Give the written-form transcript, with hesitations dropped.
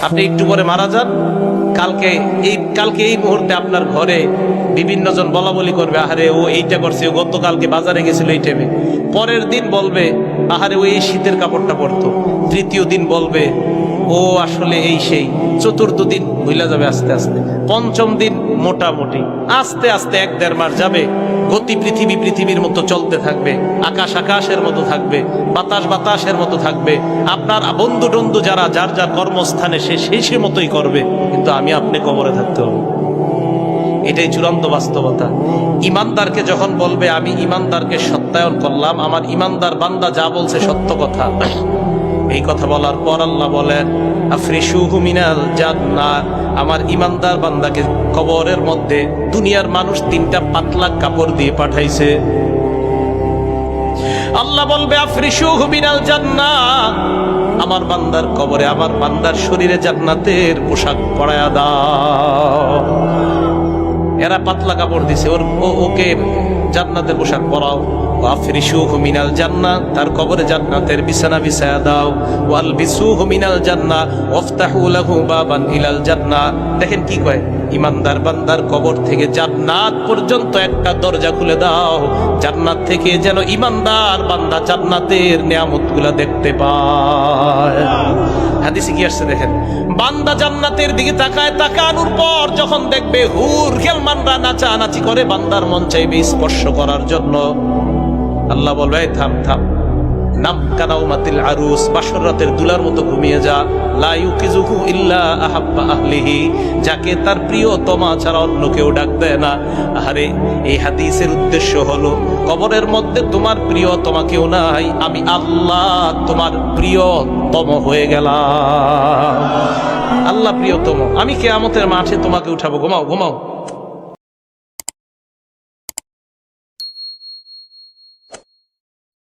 আপনি একটু পরে মারা যান, কালকে এই মুহূর্তে আপনার ঘরে বিভিন্ন জন বলা বলি করবে, আহারে ও এইটা করছে, ও গতকালকে বাজারে গেছিল এই টাইমে। পরের দিন বলবে, আহারে ও এই শীতের কাপড়টা পরতো। তৃতীয় দিন বলবে, ও আসলে এই সেই। চতুর্থ দিন ভুলা যাবে আস্তে আস্তে। পঞ্চম দিন মোটামুটি। আস্তে আস্তে 1-1.5 মাস যাবে। গতি পৃথিবীর মতো চলতে থাকবে, আকাশ আকাশের মতো থাকবে, বাতাস বাতাসের মতো থাকবে। আপনার বন্ধু টন্ধু যারা যার যার কর্মস্থানে সে মতোই করবে, কিন্তু আমি আপনি কবরে থাকতে হবে। এটাই চূড়ান্ত বাস্তবতা। ইমানদারকে যখন বলবে আমি ইমানদারকে সত্যায়ন করলাম, আমার ইমানদার বান্দা যা বলছে সত্য কথা, এই কথা বলার পর আল্লাহ বলেন আফরিশুহু মিনাল জান্নাহ, আমার ইমানদার বান্দাকে কবরের মধ্যে দুনিয়ার মানুষ 3টা পাতলা কাপড় দিয়ে পাঠাইছে। আল্লাহ বলবে আফরিশুহু মিনাল জান্নাহ, আমার বান্দার কবরে আমার বান্দার শরীরে জান্নাতের পোশাক পরায়া দাও। এরা পাতলা কাপড় দিছে, ওকে জান্নাতের পোশাক পরাও। আফরিশুহু মিনাল জান্নাহ, তার কবরে জান্নাতের বিছানা বিছায়া দাও। ওয়ালবিসুহু মিনাল জান্নাহ ওয়াফতাহু লাহু বাবান ইলাল জান্নাহ। দেখেন কি কয়, ইমানদার বান্দার কবর থেকে জান্নাত পর্যন্ত একটা দরজা খুলে দাও, জান্নাত থেকে যেন ইমানদার বান্দা জান্নাতের নিয়ামতগুলো দেখতে পায়। হাদিসে কি আসছে দেখেন, বান্দা জান্নাতের দিকে তাকায়, তাকানোর পর যখন দেখবে হুর খেলমানরা নাচানাচি করে, বান্দার মন চাইবে স্পর্শ করার জন্য। আল্লাহ বলবে থাম থাম, নাম কানাউমাতিল আরুস, বাসর রাতের দুলার মতো ঘুমিয়ে যা। লা ইউকিজুহু ইল্লা আহাব্বা আহলিহি, যাকে তার প্রিয়তমা ছাড়া অন্য কেউ ডাক দেয় না। আরে এই হাদিসের উদ্দেশ্য হলো, কবরের মধ্যে তোমার প্রিয়তমা কেউ নাই, আমি আল্লাহ তোমার প্রিয়তম হয়ে গেলাম। আল্লাহ প্রিয়তম, আমি কিয়ামতের মাঠে তোমাকে উঠাবো। ঘুমাও ঘুমাও।